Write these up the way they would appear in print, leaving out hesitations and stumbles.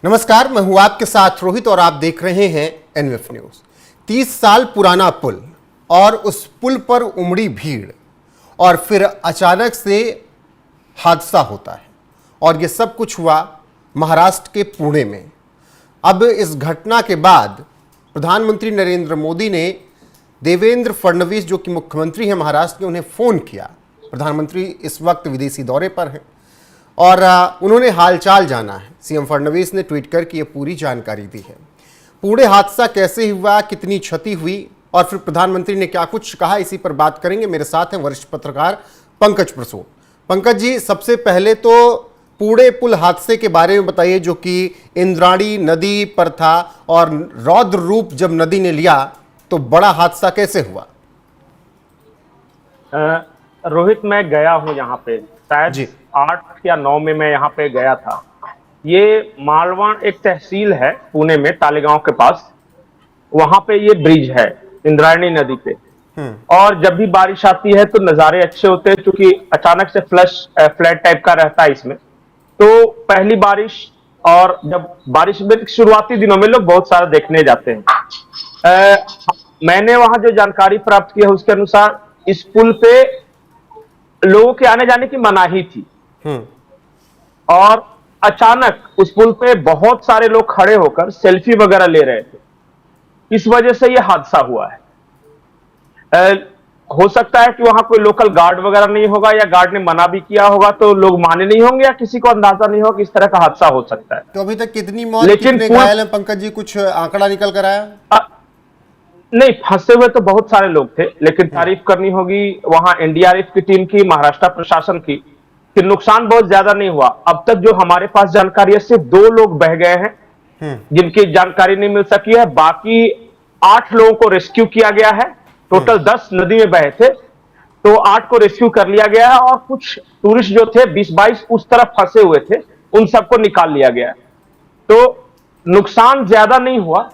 नमस्कार, मैं हूं आपके साथ रोहित और आप देख रहे हैं एनवीएफ न्यूज। 30 साल पुराना पुल और उस पुल पर उमड़ी भीड़ और फिर अचानक से हादसा होता है और यह सब कुछ हुआ महाराष्ट्र के पुणे में। अब इस घटना के बाद प्रधानमंत्री नरेंद्र मोदी ने देवेंद्र फडणवीस, जो कि मुख्यमंत्री हैं महाराष्ट्र के, उन्हें फ़ोन किया। प्रधानमंत्री इस वक्त विदेशी दौरे पर हैं और उन्होंने हालचाल जाना है। सीएम फडणवीस ने ट्वीट करके ये पूरी जानकारी दी है। पुणे हादसा कैसे हुआ, कितनी क्षति हुई और फिर प्रधानमंत्री ने क्या कुछ कहा, इसी पर बात करेंगे। मेरे साथ हैं वरिष्ठ पत्रकार पंकज प्रसून। पंकज जी, सबसे पहले तो पुणे पुल हादसे के बारे में बताइए, जो कि इंद्राणी नदी पर था और रौद्र रूप जब नदी ने लिया तो बड़ा हादसा कैसे हुआ? रोहित, मैं गया हूं यहाँ पे, शायद 8 या 9 में मैं यहाँ पे गया था। ये मालवण एक तहसील है पुणे में, तालेगांव के पास। वहां पे ये ब्रिज है इंद्रायणी नदी पे। और जब भी बारिश आती है तो नज़ारे अच्छे होते हैं, क्योंकि अचानक से फ्लैट टाइप का रहता है इसमें। तो पहली बारिश, और जब बारिश में शुरुआती दिनों में लोग बहुत सारा देखने जाते हैं। मैंने वहां जो जानकारी प्राप्त की है उसके अनुसार इस पुल पे लोगों के आने जाने की मनाही थी और अचानक उस पुल पे बहुत सारे लोग खड़े होकर सेल्फी वगैरह ले रहे थे। इस वजह से यह हादसा हुआ है। हो सकता है कि वहां कोई लोकल गार्ड वगैरह नहीं होगा, या गार्ड ने मना भी किया होगा तो लोग माने नहीं होंगे, या किसी को अंदाजा नहीं होगा कि इस तरह का हादसा हो सकता है। तो अभी तक कितनी मौत, कितने घायल हैं पंकज जी, कुछ आंकड़ा निकल कर आया? नहीं, फंसे हुए तो बहुत सारे लोग थे, लेकिन तारीफ करनी होगी वहां एनडीआरएफ की टीम की, महाराष्ट्र प्रशासन की, कि नुकसान बहुत ज्यादा नहीं हुआ। अब तक जो हमारे पास जानकारी है, सिर्फ 2 लोग बह गए हैं जिनकी जानकारी नहीं मिल सकी है। बाकी 8 लोगों को रेस्क्यू किया गया है। टोटल 10 नदी में बहे थे, तो 8 को रेस्क्यू कर लिया गया है और कुछ टूरिस्ट जो थे 20-22 उस तरफ फंसे हुए थे, उन सबको निकाल लिया गया है। तो नुकसान ज्यादा नहीं हुआ।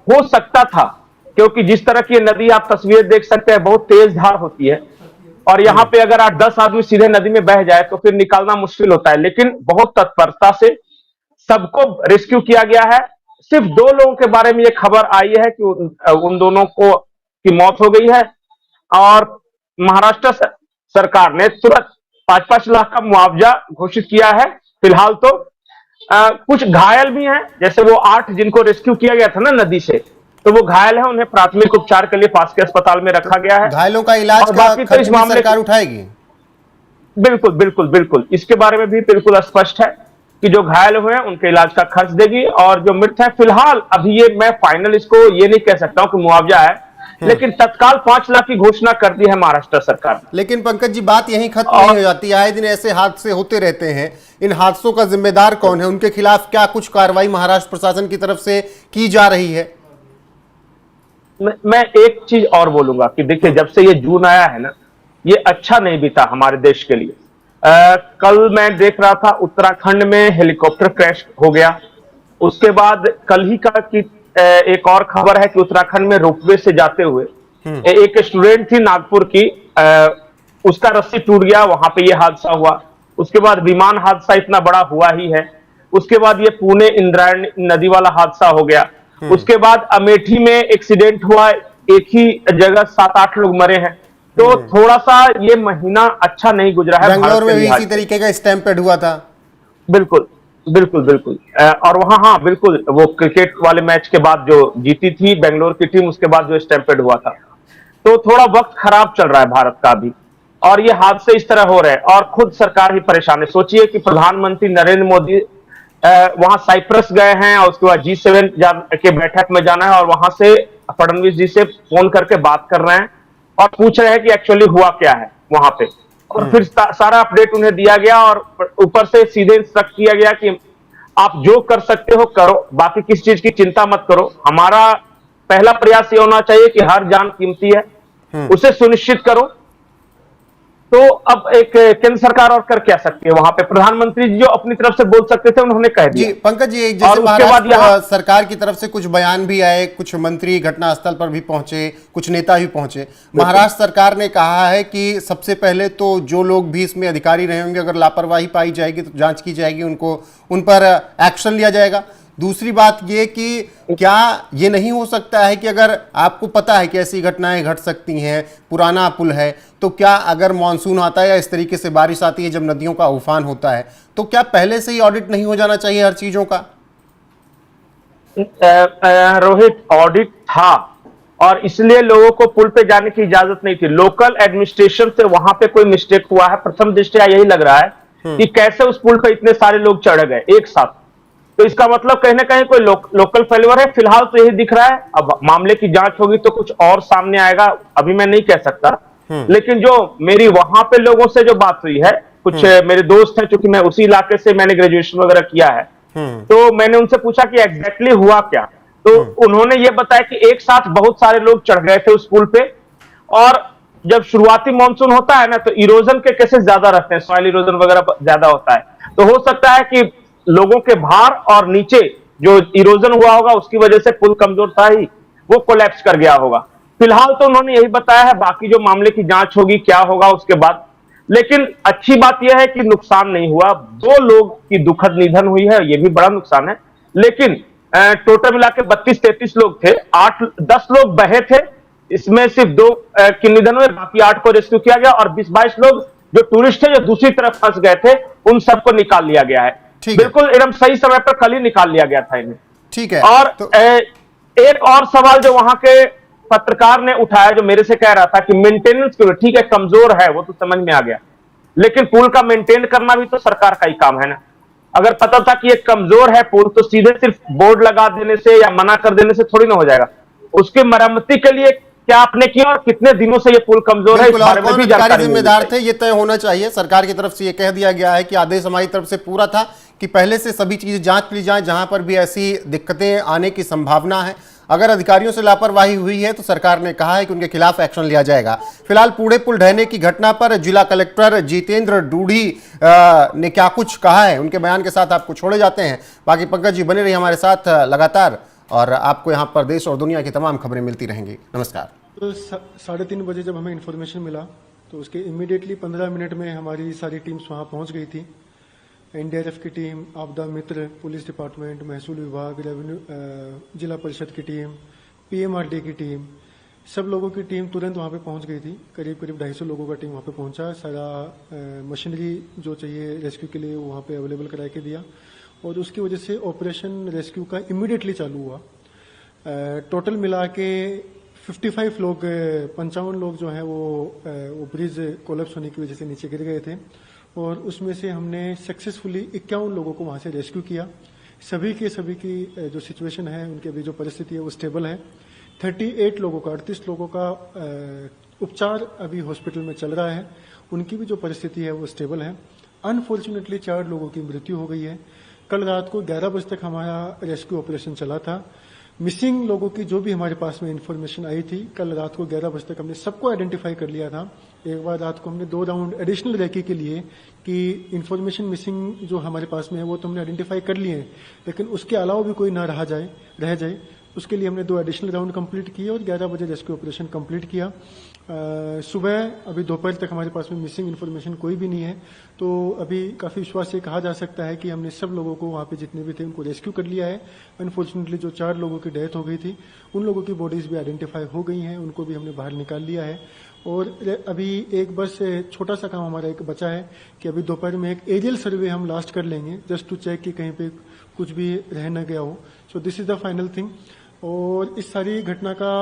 हो सकता था, क्योंकि जिस तरह की नदी आप तस्वीर देख सकते हैं, बहुत तेज धार होती है और यहाँ पे अगर 8-10 आदमी सीधे नदी में बह जाए तो फिर निकालना मुश्किल होता है। लेकिन बहुत तत्परता से सबको रेस्क्यू किया गया है। सिर्फ 2 लोगों के बारे में ये खबर आई है कि उन दोनों को की मौत हो गई है और महाराष्ट्र सरकार ने तुरंत 5-5 लाख का मुआवजा घोषित किया है। फिलहाल तो कुछ घायल भी हैं, जैसे वो 8 जिनको रेस्क्यू किया गया था ना नदी से, तो वो घायल है, उन्हें प्राथमिक उपचार के लिए पास के अस्पताल में रखा गया है। घायलों का इलाज का खर्च भी सरकार उठाएगी? बिल्कुल बिल्कुल बिल्कुल, इसके बारे में भी बिल्कुल स्पष्ट है कि जो घायल हुए हैं उनके इलाज का खर्च देगी। और जो मृत है, फिलहाल अभी ये मैं फाइनल इसको ये नहीं कह सकता हूं कि मुआवजा है, लेकिन तत्काल 5 लाख की घोषणा कर दी है महाराष्ट्र सरकार। लेकिन पंकज जी, बात यहीं खत्म नहीं हो जाती। आए दिन ऐसे हादसे होते रहते हैं। इन हादसों का जिम्मेदार कौन है? उनके खिलाफ क्या कुछ कार्रवाई महाराष्ट्र प्रशासन की तरफ से की जा रही है? मैं एक चीज और बोलूंगा कि देखिए, जब से ये जून आया है ना, ये अच्छा नहीं बीता हमारे देश के लिए। कल मैं देख रहा था उत्तराखंड में हेलीकॉप्टर क्रैश हो गया। उसके बाद कल ही का कि एक और खबर है कि उत्तराखंड में रोपवे से जाते हुए एक स्टूडेंट थी नागपुर की, उसका रस्सी टूट गया, वहां पे ये हादसा हुआ। उसके बाद विमान हादसा इतना बड़ा हुआ ही है। उसके बाद ये पुणे इंद्रायणी नदी वाला हादसा हो गया। उसके बाद अमेठी में एक्सीडेंट हुआ, एक ही जगह 7-8 लोग मरे हैं। तो थोड़ा सा ये महीना अच्छा नहीं गुजरा है। बेंगलोर में भी इसी तरीके का स्टैम्पेड हुआ था। बिल्कुल बिल्कुल बिल्कुल। और वहां, हाँ बिल्कुल, वो क्रिकेट वाले मैच के बाद जो जीती थी बेंगलोर की टीम, उसके बाद जो स्टैम्पेड हुआ था। तो थोड़ा वक्त खराब चल रहा है भारत का भी, और ये हादसे इस तरह हो रहे हैं और खुद सरकार ही परेशान है। सोचिए कि प्रधानमंत्री नरेंद्र मोदी वहां साइप्रस गए हैं और उसके बाद G7 के बैठक में जाना है, और वहां से फडणवीस जी से फोन करके बात कर रहे हैं और पूछ रहे हैं कि एक्चुअली हुआ क्या है वहां पे। और फिर सारा अपडेट उन्हें दिया गया और ऊपर से सीधे इंस्ट्रक्ट किया गया कि आप जो कर सकते हो करो, बाकी किसी चीज की चिंता मत करो। हमारा पहला प्रयास ये होना चाहिए कि हर जान कीमती है, उसे सुनिश्चित करो तो अब एक केंद्र सरकार और कर क्या सकती है? वहां पे प्रधानमंत्री जी जो अपनी तरफ से बोल सकते थे उन्होंने कह जी दिया। पंकज जी, और जैसे उसके बाद महाराष्ट्र सरकार की तरफ से कुछ बयान भी आए, कुछ मंत्री घटनास्थल पर भी पहुंचे, कुछ नेता भी पहुंचे। महाराष्ट्र सरकार ने कहा है कि सबसे पहले तो जो लोग भी इसमें अधिकारी रहे होंगे, अगर लापरवाही पाई जाएगी तो जांच की जाएगी, उनको उन पर एक्शन लिया जाएगा। दूसरी बात ये कि क्या ये नहीं हो सकता है कि अगर आपको पता है कि ऐसी घटनाएं घट सकती हैं, पुराना पुल है, तो क्या अगर मानसून आता है या इस तरीके से बारिश आती है, जब नदियों का उफान होता है, तो क्या पहले से ही ऑडिट नहीं हो जाना चाहिए हर चीजों का? रोहित, ऑडिट था और इसलिए लोगों को पुल पे जाने की इजाजत नहीं थी। लोकल एडमिनिस्ट्रेशन से वहां पे कोई मिस्टेक हुआ है, प्रथम दृष्टया यही लग रहा है कि कैसे उस पुल पे इतने सारे लोग चढ़ गए एक साथ। तो इसका मतलब कहीं ना कहीं कोई लोकल फेल्योर है। फिलहाल तो यही दिख रहा है, अब मामले की जांच होगी तो कुछ और सामने आएगा, अभी मैं नहीं कह सकता। लेकिन जो मेरी वहां पे लोगों से जो बात हुई है, कुछ मेरे दोस्त हैं, चूंकि मैं उसी इलाके से मैंने ग्रेजुएशन वगैरह किया है, तो मैंने उनसे पूछा कि एग्जैक्टली हुआ क्या। तो उन्होंने ये बताया कि एक साथ बहुत सारे लोग चढ़ गए थे उस पुल पे, और जब शुरुआती मानसून होता है ना तो इरोजन के केसेस ज्यादा रहते हैं, सॉइल इरोजन वगैरह ज्यादा होता है। तो हो सकता है कि लोगों के भार और नीचे जो इरोजन हुआ होगा उसकी वजह से पुल कमजोर था ही, वो कोलैप्स कर गया होगा। फिलहाल तो उन्होंने यही बताया है, बाकी जो मामले की जांच होगी क्या होगा उसके बाद। लेकिन अच्छी बात यह है कि नुकसान नहीं हुआ। 2 लोग की दुखद निधन हुई है, यह भी बड़ा नुकसान है। लेकिन टोटल मिला के 32-33 लोग थे, 8-10 लोग बहे थे, इसमें सिर्फ 2 के निधन हुए, बाकी 8 को रेस्क्यू किया गया, और 20-22 लोग जो टूरिस्ट थे जो दूसरी तरफ फंस गए थे उन सबको निकाल लिया गया है। बिल्कुल एकदम सही समय पर कल ही निकाल लिया गया था इन्हें। ठीक है। और तो एक और सवाल जो वहां के पत्रकार ने उठाया, जो मेरे से कह रहा था कि मेंटेनेंस क्यों, ठीक है कमजोर है वो तो समझ में आ गया, लेकिन पुल का मेंटेन करना भी तो सरकार का ही काम है ना। अगर पता था कि ये कमजोर है पुल, तो सीधे सिर्फ बोर्ड लगा देने से या मना कर देने से थोड़ी ना हो जाएगा। उसकी मरम्मती के लिए क्या आपने किया और कितने दिनों से ये पुल कमजोर है, इस बारे में भी जानकारी जिम्मेदार थे, ये तय होना चाहिए। सरकार की तरफ से ये कह दिया गया है कि आदेश हमारी तरफ से पूरा था कि पहले से सभी चीजें जांच ली जाए, जहां पर भी ऐसी दिक्कतें आने की संभावना है। अगर अधिकारियों से लापरवाही हुई है तो सरकार ने कहा है कि उनके खिलाफ एक्शन लिया जाएगा। फिलहाल पूरे पुल ढहने की घटना पर जिला कलेक्टर जितेंद्र डूडी ने क्या कुछ कहा है, उनके बयान के साथ आपको छोड़े जाते हैं। बाकी पंकज जी बने रहिए हमारे साथ लगातार, और आपको यहाँ पर देश और दुनिया की तमाम खबरें मिलती रहेंगी। नमस्कार। तो 3:30 बजे जब हमें इन्फॉर्मेशन मिला तो उसके इमीडिएटली 15 मिनट में हमारी सारी टीम्स वहाँ पहुँच गई थी। एनडीआरएफ की टीम, आपदा मित्र, पुलिस डिपार्टमेंट, महसूल विभाग, रेवेन्यू, जिला परिषद की टीम, पीएमआरडी की टीम, सब लोगों की टीम तुरंत वहाँ पे पहुँच गई थी। करीब 250 लोगों का टीम वहाँ पे पहुँचा। सारा मशीनरी जो चाहिए रेस्क्यू के लिए वहाँ पे अवेलेबल करा के दिया, और उसकी वजह से ऑपरेशन रेस्क्यू का इमीडिएटली चालू हुआ। टोटल मिला के 55 लोग, 55 लोग जो हैं वो ब्रिज कोलैप्स होने की वजह से नीचे गिर गए थे, और उसमें से हमने सक्सेसफुली 51 लोगों को वहां से रेस्क्यू किया। सभी की जो सिचुएशन है, उनकी अभी जो परिस्थिति है वो स्टेबल है। 38 लोगों का 38 लोगों का उपचार अभी हॉस्पिटल में चल रहा है, उनकी भी जो परिस्थिति है वो स्टेबल है। अनफॉर्चुनेटली 4 लोगों की मृत्यु हो गई है। कल रात को 11 बजे तक हमारा रेस्क्यू ऑपरेशन चला था। मिसिंग लोगों की जो भी हमारे पास में इंफॉर्मेशन आई थी, कल रात को 11 बजे तक हमने सबको आइडेंटिफाई कर लिया था। एक बार रात को हमने 2 राउंड एडिशनल रेकी के लिए कि इंफॉर्मेशन मिसिंग जो हमारे पास में है वो तो हमने आइडेंटिफाई कर लिए हैं, लेकिन उसके अलावा भी कोई ना रह जाए, उसके लिए हमने 2 एडिशनल राउंड कंप्लीट किए और 11 बजे रेस्क्यू ऑपरेशन कंप्लीट किया। सुबह अभी दोपहर तक हमारे पास में मिसिंग इन्फॉर्मेशन कोई भी नहीं है, तो अभी काफ़ी विश्वास से कहा जा सकता है कि हमने सब लोगों को वहाँ पे जितने भी थे उनको रेस्क्यू कर लिया है। अनफॉर्चुनेटली जो 4 लोगों की डेथ हो गई थी, उन लोगों की बॉडीज भी आइडेंटिफाई हो गई हैं, उनको भी हमने बाहर निकाल लिया है। और अभी एक बस छोटा सा काम हमारा एक बचा है कि अभी दोपहर में एक एरियल सर्वे हम लास्ट कर लेंगे, जस्ट टू चेक कि कहीं पे कुछ भी रह न गया हो। So this is the final thing. और इस सारी घटना का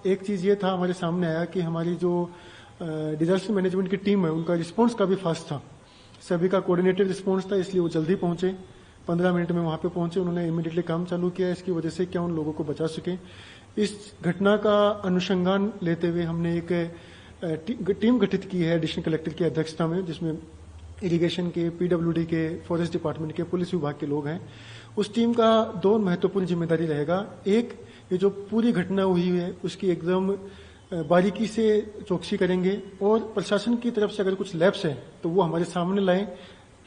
एक चीज ये था हमारे सामने आया कि हमारी जो डिजास्टर मैनेजमेंट की टीम है उनका रिस्पांस काफी फास्ट था, सभी का कोऑर्डिनेटेड रिस्पांस था, इसलिए वो जल्दी पहुंचे। 15 मिनट में वहां पे पहुंचे, उन्होंने इमीडिएटली काम चालू किया। इसकी वजह से क्या उन लोगों को बचा सके। इस घटना का अनुसंधान लेते हुए हमने एक टीम गठित की है एडिशनल कलेक्टर की अध्यक्षता में, जिसमें इरिगेशन के, पीडब्ल्यूडी के, फॉरेस्ट डिपार्टमेंट के, पुलिस विभाग के लोग हैं। उस टीम का 2 महत्वपूर्ण जिम्मेदारी रहेगा। एक, ये जो पूरी घटना हुई है उसकी एकदम बारीकी से चौकसी करेंगे और प्रशासन की तरफ से अगर कुछ लैप्स है तो वो हमारे सामने लाएं,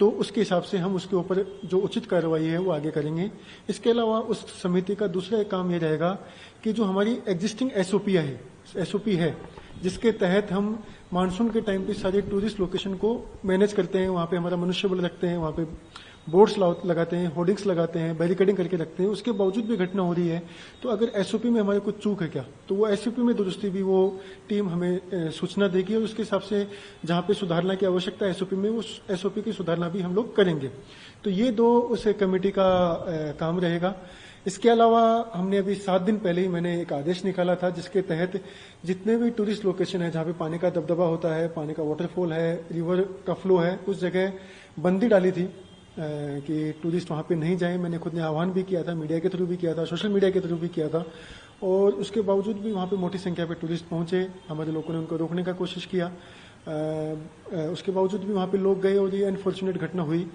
तो उसके हिसाब से हम उसके ऊपर जो उचित कार्रवाई है वो आगे करेंगे। इसके अलावा उस समिति का दूसरा एक काम ये रहेगा कि जो हमारी एग्जिस्टिंग एसओपी है जिसके तहत हम मानसून के टाइम पे सारे टूरिस्ट लोकेशन को मैनेज करते हैं, वहां पे हमारा मनुष्यबल रखते हैं, वहां पे बोर्ड्स लगाते हैं, होर्डिंग्स लगाते हैं, बैरिकेडिंग करके रखते हैं, उसके बावजूद भी घटना हो रही है, तो अगर एसओपी में हमारे कुछ चूक है क्या, तो वो एसओपी में दुरुस्ती भी वो टीम हमें सूचना देगी और उसके हिसाब से जहां पे सुधारना की आवश्यकता है एसओपी में, उस एसओपी की सुधारना भी हम लोग करेंगे। तो ये दो उस कमेटी का काम रहेगा। इसके अलावा हमने अभी 7 दिन पहले ही मैंने एक आदेश निकाला था जिसके तहत जितने भी टूरिस्ट लोकेशन है जहां पे पानी का दबदबा होता है, पानी का वाटरफॉल है, रिवर का फ्लो है, उस जगह बंदी डाली थी कि टूरिस्ट वहां पे नहीं जाएं। मैंने खुद ने आह्वान भी किया था, मीडिया के थ्रू भी किया था, सोशल मीडिया के थ्रू भी किया था, और उसके बावजूद भी वहां पे मोटी संख्या पे टूरिस्ट पहुंचे। हमारे लोगों ने उनको रोकने का कोशिश किया, उसके बावजूद भी वहां पे लोग गए और ये अनफॉर्चुनेट घटना हुई।